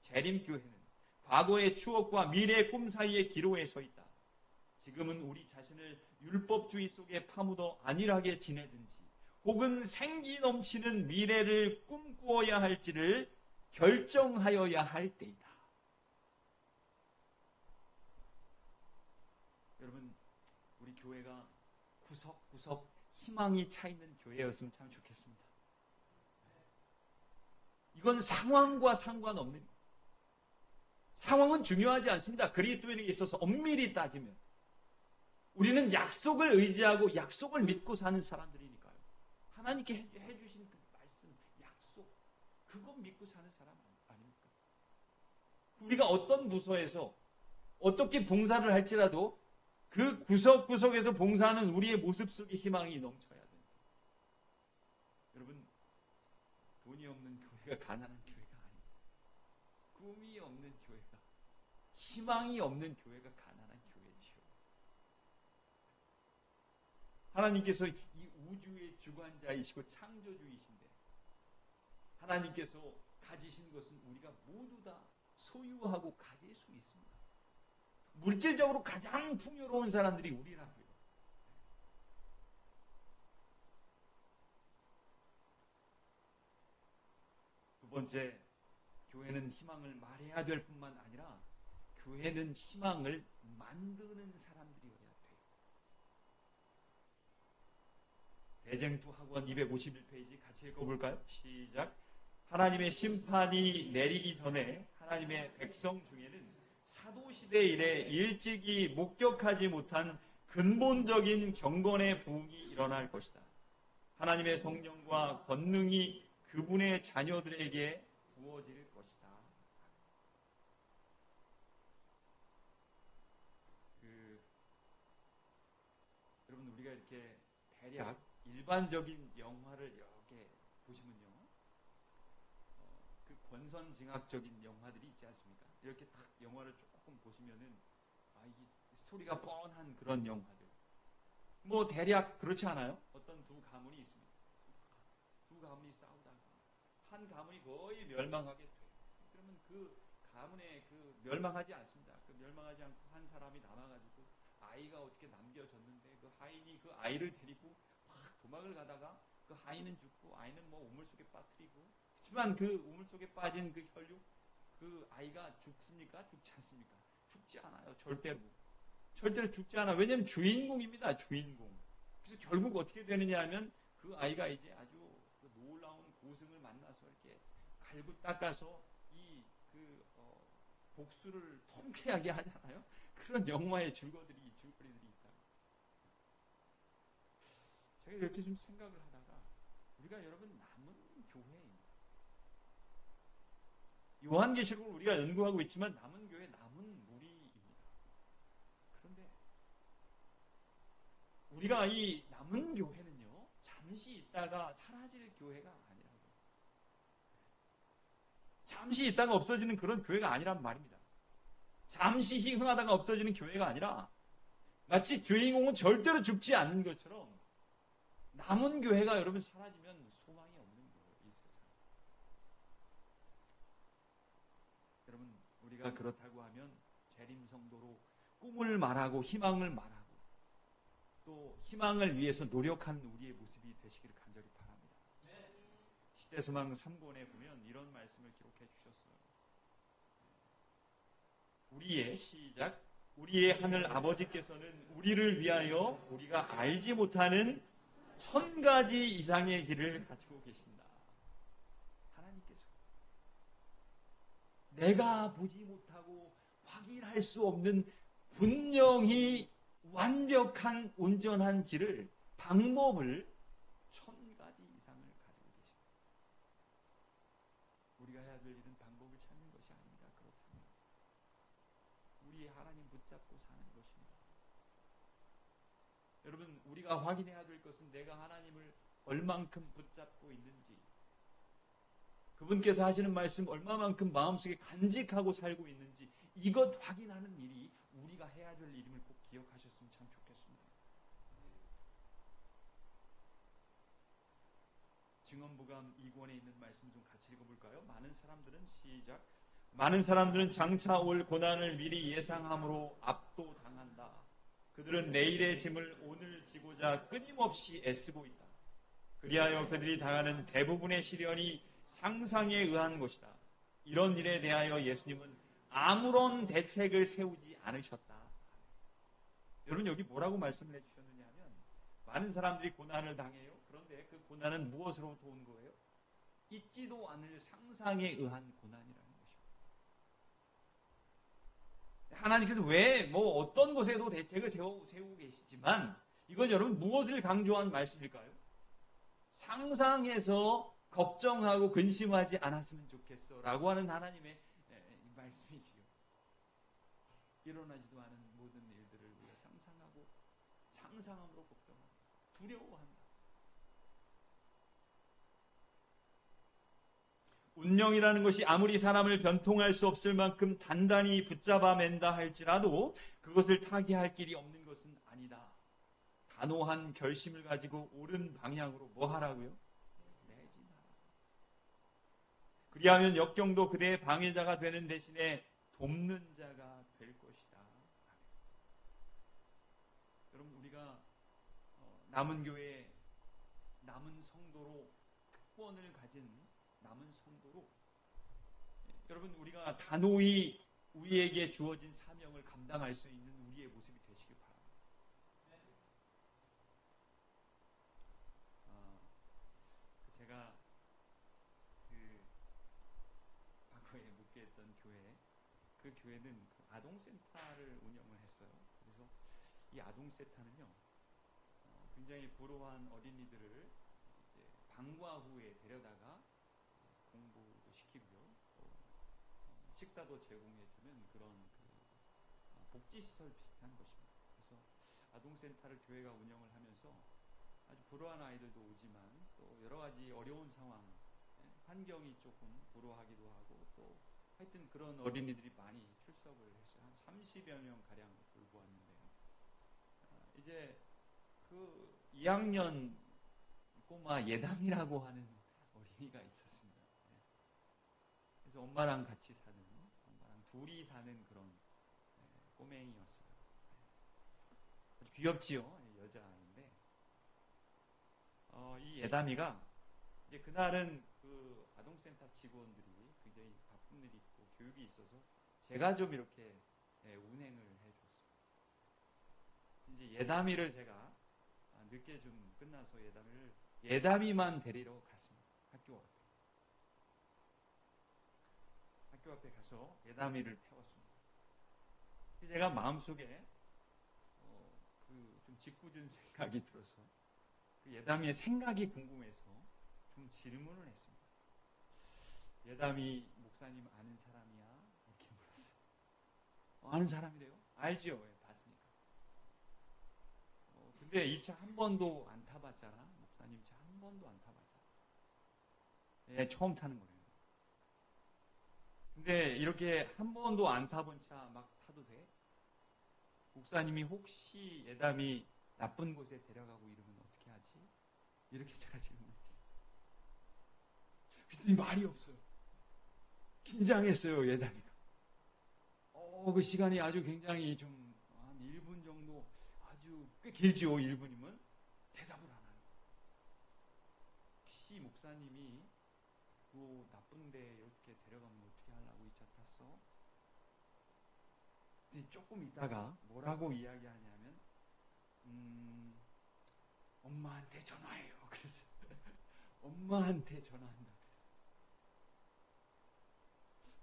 재림교회는 과거의 추억과 미래의 꿈 사이의 기로에 서 있다. 지금은 우리 자신을 율법주의 속에 파묻어 안일하게 지내든지 혹은 생기 넘치는 미래를 꿈꾸어야 할지를 결정하여야 할 때이다. 여러분 우리 교회가 구석구석 희망이 차 있는 교회였으면 참 좋겠습니다. 이건 상황과 상관없는, 상황은 중요하지 않습니다. 그리스도인에게 있어서 엄밀히 따지면 우리는 약속을 의지하고 약속을 믿고 사는 사람들이니까요. 하나님께 해주신 그 말씀, 약속, 그거 믿고 사는 사람 아닙니까? 우리가 어떤 부서에서 어떻게 봉사를 할지라도 그 구석구석에서 봉사하는 우리의 모습 속에 희망이 넘쳐야 된다. 여러분 돈이 없는 교회가 가난한 교회가 아닙니다. 꿈이 없는 교회가, 희망이 없는 교회가 가난한 교회지요. 하나님께서 이 우주의 주관자이시고 창조주이신데 하나님께서 가지신 것은 우리가 모두 다 소유하고 가질 수 있습니다. 물질적으로 가장 풍요로운 사람들이 우리라고요. 번째, 교회는 희망을 말해야 될 뿐만 아니라 교회는 희망을 만드는 사람들이어야 돼요. 대쟁투 학원 251페이지 같이 읽어볼까요? 시작. 하나님의 심판이 내리기 전에 하나님의 백성 중에는 사도시대 이래 일찍이 목격하지 못한 근본적인 경건의 부흥이 일어날 것이다. 하나님의 성령과 권능이 그분의 자녀들에게 부어질 것이다. 여러분, 우리가 이렇게 대략 일반적인 영화를 이렇게 보시면요, 그 권선징악적인 영화들이 있지 않습니까? 이렇게 딱 영화를 조금 보시면은 이 스토리가 뻔한 그런 영화들. 뭐 대략 그렇지 않아요? 어떤 두 가문이 있습니다. 두 가문이 싸우다가 한 가문이 거의 멸망하게 돼요. 그러면 그 가문에 멸망하지 않습니다. 그 멸망하지 않고 한 사람이 남아가지고 아이가 어떻게 남겨졌는데 그 하인이 그 아이를 데리고 막 도망을 가다가 그 하인은 죽고 아이는 뭐 우물 속에 빠뜨리고, 하지만 그 우물 속에 빠진 그 혈육, 그 아이가 죽습니까? 죽지 않습니까? 죽지 않아요. 절대로 죽지 않아. 왜냐하면 주인공입니다. 주인공. 그래서 결국 어떻게 되느냐 하면 그 아이가 이제 아주 그 놀라운 고승을 만나서 이렇게 갈고 닦아서 복수를 통쾌하게 하잖아요. 그런 영화의 줄거리들이 있다. 제가 이렇게 좀 생각을 하다가 우리가 여러분 남은 교회입니다. 요한계시록을 우리가 연구하고 있지만 남은 교회, 남은 무리입니다. 그런데 우리가 이 남은 교회는요, 잠시 있다가 사라질 교회가 아니라고요. 잠시 있다가 없어지는 그런 교회가 아니란 말입니다. 잠시 희흥하다가 없어지는 교회가 아니라 마치 주인공은 절대로 죽지 않는 것처럼 남은 교회가 여러분 사라지면 소망이 없는 거예요. 이 세상. 여러분, 우리가 그렇다고 하면 재림 성도로 꿈을 말하고 희망을 말하고 또 희망을 위해서 노력하는 우리의 모습이 되시기를 간절히 바랍니다. 시대소망 3권에 보면 이런 말씀을 기록해 주셨어요. 우리의 하늘 아버지께서는 우리를 위하여 우리가 알지 못하는 1000가지 이상의 길을 가지고 계신다. 하나님께서 내가 보지 못하고 확인할 수 없는 분명히 완벽한 온전한 길을, 방법을 1000가지 이상을 가지고 계신다. 우리가 해야 될 일은 방법을 찾는 것이 아닙니다. 그렇다면 우리 하나님 붙잡고 사는 것입니다. 여러분, 우리가 확인해야 될 것은 내가 하나님을 얼만큼 붙잡고 있는지, 그분께서 하시는 말씀 얼마만큼 마음속에 간직하고 살고 있는지, 이것 확인하는 일이 우리가 해야 될 일임을 꼭 기억하셨으면 참 좋겠습니다. 증언부감 2권에 있는 말씀 좀 같이 읽어볼까요? 많은 사람들은 장차 올 고난을 미리 예상함으로 압도당한다. 그들은 내일의 짐을 오늘 지고자 끊임없이 애쓰고 있다. 그리하여 그들이 당하는 대부분의 시련이 상상에 의한 것이다. 이런 일에 대하여 예수님은 아무런 대책을 세우지 않으셨다. 여러분, 여기 뭐라고 말씀을 해주셨느냐 하면 많은 사람들이 고난을 당해요. 그런데 그 고난은 무엇으로부터 온 거예요? 있지도 않을 상상에 의한 고난이라는 것입니다. 하나님께서 왜 어떤 곳에도 대책을 세우고 계시지만 이건 여러분 무엇을 강조한 말씀일까요? 상상해서 걱정하고 근심하지 않았으면 좋겠어 라고 하는 하나님의 말씀이지요. 일어나지도 않은 모든 일들을 우리가 상상함으로 걱정하고 두려워한다. 운명이라는 것이 아무리 사람을 변통할 수 없을 만큼 단단히 붙잡아 맨다 할지라도 그것을 타개할 길이 없는 것은 아니다. 단호한 결심을 가지고 옳은 방향으로 뭐 하라고요? 매진하라. 그리하면 역경도 그대의 방해자가 되는 대신에 돕는 자가 될 것이다. 여러분, 우리가 남은 교회, 남은 성도로 특권을 가진 남은 성도로 여러분 우리가 단호히 우리에게 주어진 사명을 감당할 수 있는 우리의 모습이 되시길 바랍니다. 제가 그 과거에 목회했던 교회, 그 교회는 그 아동센터를 운영을 했어요. 그래서 이 아동센터는요, 굉장히 불우한 어린이들을 이제 방과 후에 데려다가 공부도 시키고요, 또 식사도 제공해주는 그런 그 복지시설 비슷한 것입니다. 그래서 아동센터를 교회가 운영을 하면서 아주 불우한 아이들도 오지만 또 여러 가지 어려운 상황, 환경이 조금 불우하기도 하고 또 하여튼 그런 어린이들이 많이 출석을 했어요. 한 30여 명 가량 돌보았는데요. 이제 그 2학년 꼬마 예담이라고 하는 어린이가 있었습니다. 그래서 엄마랑 같이 사는, 엄마랑 둘이 사는 그런 꼬맹이였어요. 아주 귀엽지요, 여자아이인데. 이 예담이가 이제 그날은 그 아동센터 직원들이 굉장히 바쁜 일이 있고 교육이 있어서 제가 좀 이렇게 운행을 해줬어요. 이제 예담이를 제가 늦게 좀 끝나서 예담이만 데리러 갔습니다. 학교 앞에 가서 예담이를 태웠습니다. 제가 마음속에 그 좀 짓궂은 생각이 들어서 그 예담이의 생각이 궁금해서 좀 질문을 했습니다. 예담이 목사님 아는 사람이야? 이렇게 물었어요. 아는 사람이래요? 알지요? 봤으니까. 근데 이 차 한 번도 안 타봤잖아. 목사님 차 한 번도 안 타봤잖아. 처음 타는 거예요. 근데 이렇게 한 번도 안 타본 차 막 타도 돼? 목사님이 혹시 예담이 나쁜 곳에 데려가고 이러면 어떻게 하지? 이렇게 제가 질문했어요. 그랬더니 말이 없어요. 긴장했어요, 예담이가. 그 시간이 아주 굉장히 좀 한 1분 정도, 아주 꽤 길지요, 1분이면. 대답을 안 하는 거예요. 혹시 목사님이 그 나쁜 데 이렇게 데려가면 어떻게 하려고 이 차 탔어? 근데 조금 있다가 뭐라고 이야기하냐면 엄마한테 전화해요. 그래서 엄마한테 전화한다.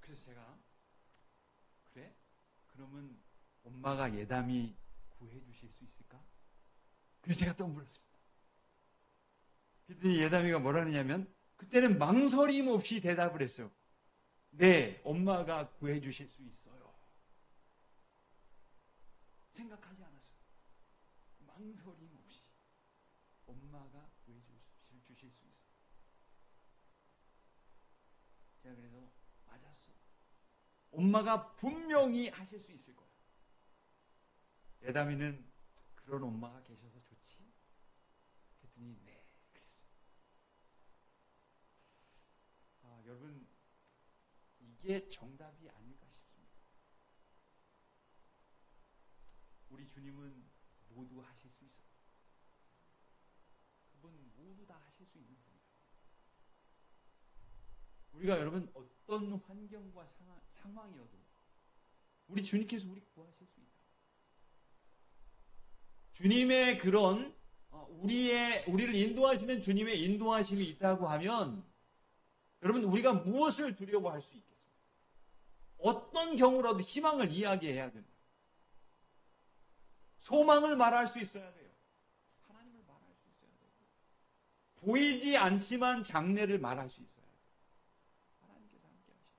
그래서 제가 그래? 그러면 엄마가 예담이 구해주실 수 있을까? 그래서 제가 또 물었습니다. 그랬더니 예담이가 뭐라느냐면 그때는 망설임 없이 대답을 했어요. 네, 엄마가 구해주실 수 있어요. 생각하지 않았어요. 망설임 없이 엄마가 구해주실 수 있어요. 제가 그래서 맞았어. 엄마가 분명히 하실 수 있을 거야. 예담이는 그런 엄마가 계셔서 좋지? 그랬더니 네, 그랬어요. 여러분, 이게 정답이 아닐까 싶습니다. 우리 주님은 모두 하실 수 있어요. 그분 모두 다 하실 수 있는 분이에요. 우리가 여러분 어떤 환경과 상황이어도 우리 주님께서 우리 구하실 수 있다. 주님의 그런 우리를 인도하시는 주님의 인도하심이 있다고 하면 여러분 우리가 무엇을 두려워할 수 있겠습니까? 어떤 경우라도 희망을 이야기해야 된다. 소망을 말할 수 있어야 돼요. 하나님을 말할 수 있어야 돼요. 보이지 않지만 장래를 말할 수 있어야 돼요. 하나님께서 함께 하시다.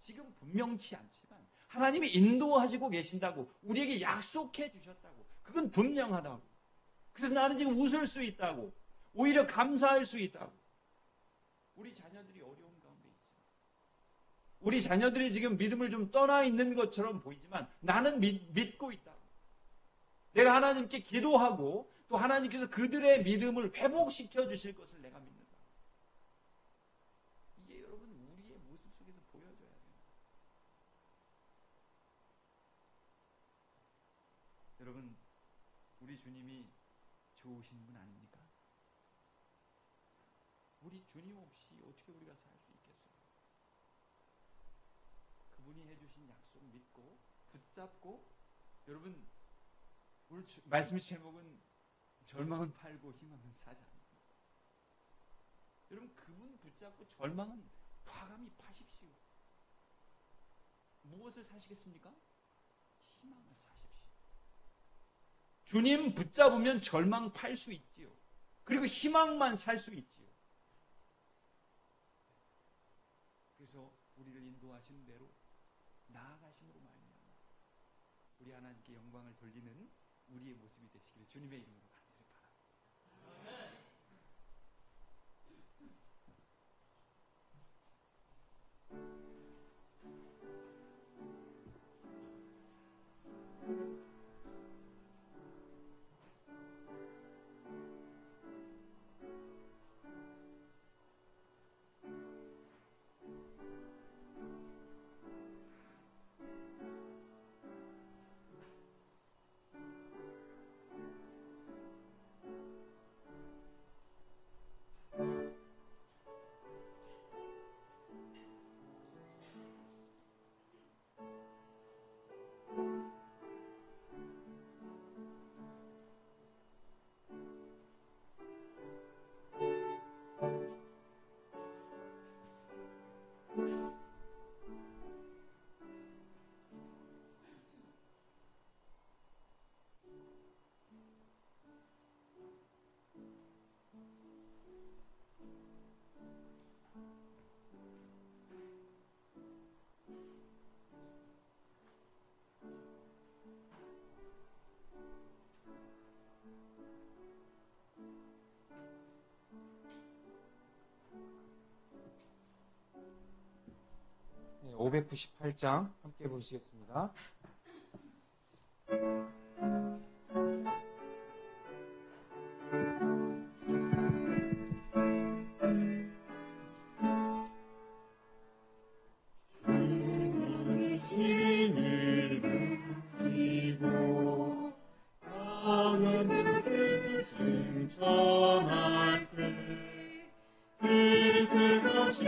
지금 분명치 않지만 하나님이 인도하시고 계신다고 우리에게 약속해 주셨다고 그건 분명하다고. 그래서 나는 지금 웃을 수 있다고 오히려 감사할 수 있다고. 우리 자녀들이 어려운 가운데 있지만 우리 자녀들이 지금 믿음을 좀 떠나 있는 것처럼 보이지만 나는 믿고 있다고. 내가 하나님께 기도하고 또 하나님께서 그들의 믿음을 회복시켜 주실 것을 내가 믿는다. 이게 여러분 우리의 모습 속에서 보여져야 돼요. 여러분 우리 주님이 좋으신 분 아닙니까? 우리 주님 없이 어떻게 우리가 살 수 있겠어요? 약속 믿고 붙잡고, 여러분 오늘 말씀의 제목은 절망은 팔고 희망은 사지 않는다. 여러분 그분 붙잡고 절망은 과감히 파십시오. 무엇을 사시겠습니까? 희망을 사십시오. 주님 붙잡으면 절망 팔 수 있지요. 그리고 희망만 살 수 있지요. 그래서 우리를 인도하신 대로 나아가심으로 말미암아 우리 하나님께 영광을 돌리는 우리의 모습이 되시기를 주님의 이름으로 간절히 바랍니다. 네, 598장 함께 보시겠습니다. 전할 때 그것이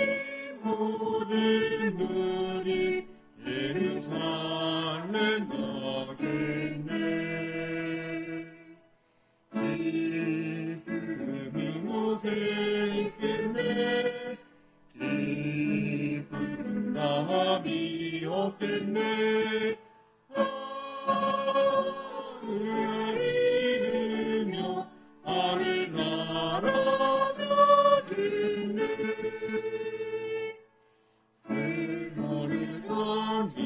모든 물이 예루살렘 나겠네. 기쁨이 옷에 있겠네. 기쁜 감이 없겠네. 하늘이며 하늘나라가 듣네. 새노를 전진하면서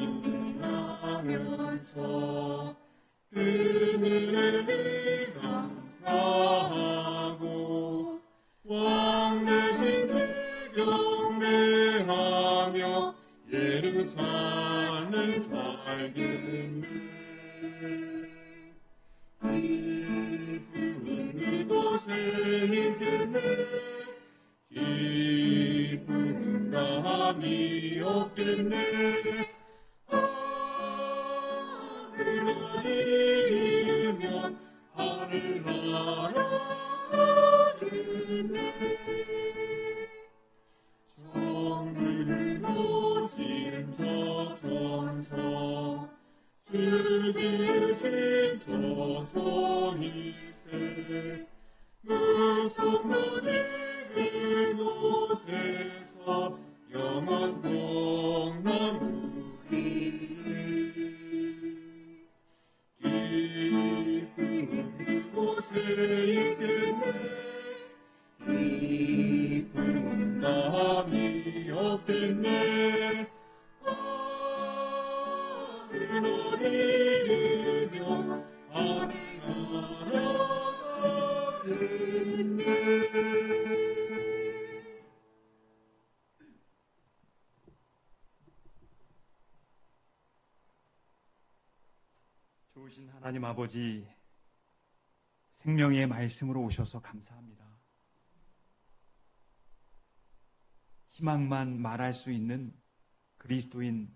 그늘을 감사하고 왕 대신 주 경배하며 예루살렘 잘 듣네. 기쁨은 그곳에 있겠네. 기쁜 감이 없겠네. 하늘을 이르면 하늘나라가 듣네. 정의를 놓친 저 천사 주 지으신 저 손일세 무속 모든 곳에서 영원 복난 누리리. 기쁨은 그곳에 있겠네. 기쁜 감이 없겠네. 하늘을 이르며 하늘나라가 듣네. 좋으신 하나님 아버지, 생명의 말씀으로 오셔서 감사합니다. 희망만 말할 수 있는 그리스도인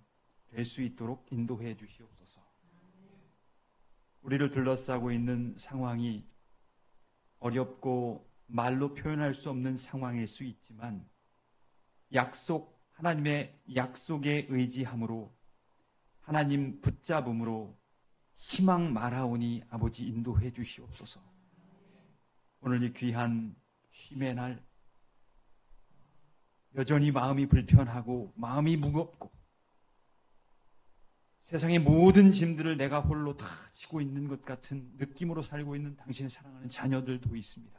될 수 있도록 인도해 주시옵소서. 우리를 둘러싸고 있는 상황이 어렵고 말로 표현할 수 없는 상황일 수 있지만 하나님의 약속에 의지함으로 하나님 붙잡음으로 희망 말하오니 아버지 인도해 주시옵소서. 오늘 이 귀한 쉼의 날 여전히 마음이 불편하고 마음이 무겁고 세상의 모든 짐들을 내가 홀로 다 지고 있는 것 같은 느낌으로 살고 있는 당신의 사랑하는 자녀들도 있습니다.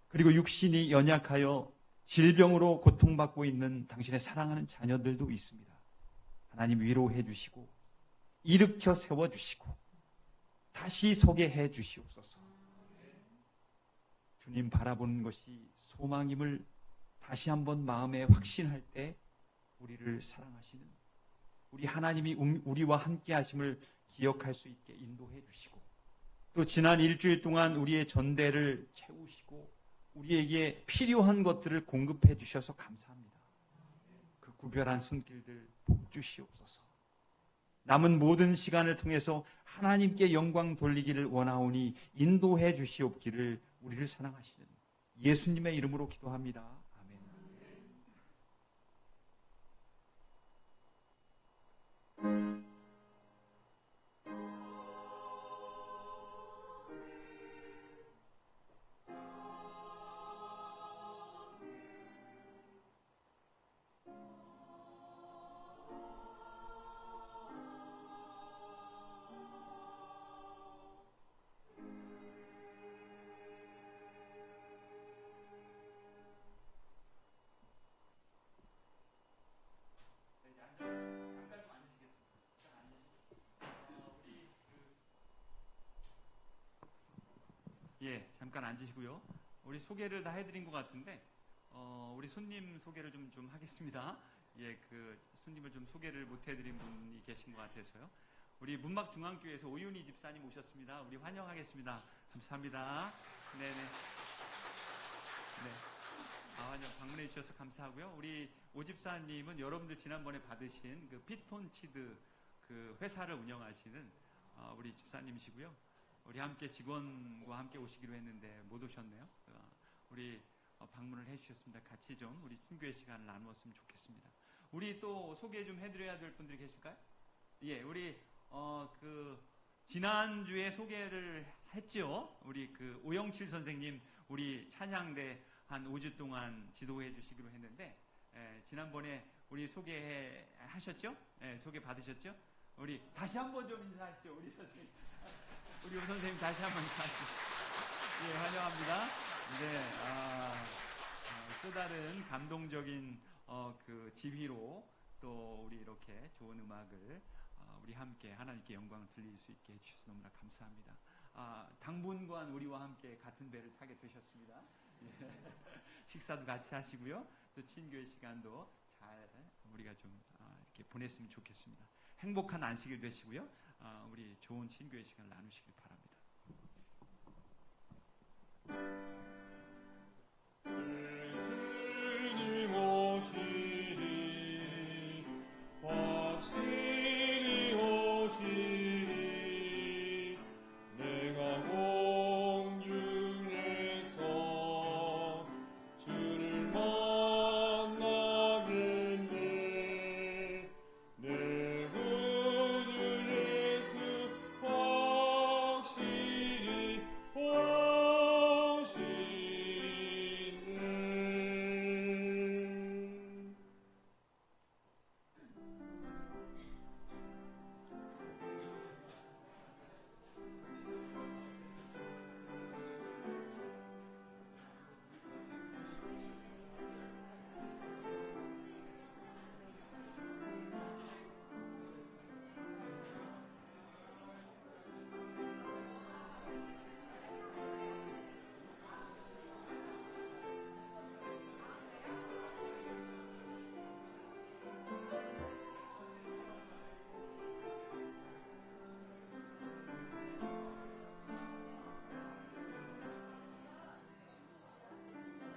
그리고 육신이 연약하여 질병으로 고통받고 있는 당신의 사랑하는 자녀들도 있습니다. 하나님 위로해 주시고 일으켜 세워주시고 다시 서게 해 주시옵소서. 주님 바라보는 것이 소망임을 다시 한번 마음에 확신할 때 우리를 사랑하시는 우리 하나님이 우리와 함께 하심을 기억할 수 있게 인도해 주시고 또 지난 일주일 동안 우리의 전대를 채우시고 우리에게 필요한 것들을 공급해 주셔서 감사합니다. 그 구별한 손길들 복 주시옵소서. 남은 모든 시간을 통해서 하나님께 영광 돌리기를 원하오니 인도해 주시옵기를 우리를 사랑하시는 예수님의 이름으로 기도합니다. 아멘. 예, 잠깐 앉으시고요. 우리 소개를 다 해드린 것 같은데, 우리 손님 소개를 좀 하겠습니다. 예, 그 손님을 좀 소개를 못 해드린 분이 계신 것 같아서요. 우리 문막중앙교회에서 오윤희 집사님 오셨습니다. 우리 환영하겠습니다. 감사합니다. 네네. 네. 방문해 주셔서 감사하고요. 우리 오 집사님은 여러분들 지난번에 받으신 그 피톤치드 그 회사를 운영하시는 우리 집사님이시고요. 우리 함께 직원과 함께 오시기로 했는데 못 오셨네요. 우리 방문을 해주셨습니다. 같이 좀 우리 친교회 시간을 나누었으면 좋겠습니다. 우리 또 소개 좀 해드려야 될 분들이 계실까요? 예, 우리 그 지난주에 소개를 했죠. 우리 그 오영칠 선생님 우리 찬양대 한 5주 동안 지도해 주시기로 했는데 지난번에 우리 소개하셨죠? 소개 받으셨죠? 우리 다시 한번 좀 인사하시죠. 우리 선생님. 우리 오 선생님 다시 한번 인사하시죠. 예, 환영합니다. 네, 또 다른 감동적인 그 지휘로 또 우리 이렇게 좋은 음악을 우리 함께 하나님께 영광을 돌릴 수 있게 해주셔서 너무나 감사합니다. 당분간 우리와 함께 같은 배를 타게 되셨습니다. 예. 식사도 같이 하시고요. 또 친교회 시간도 잘 우리가 좀 이렇게 보냈으면 좋겠습니다. 행복한 안식일 되시고요. 우리 좋은 친교회 시간을 나누시길 바랍니다.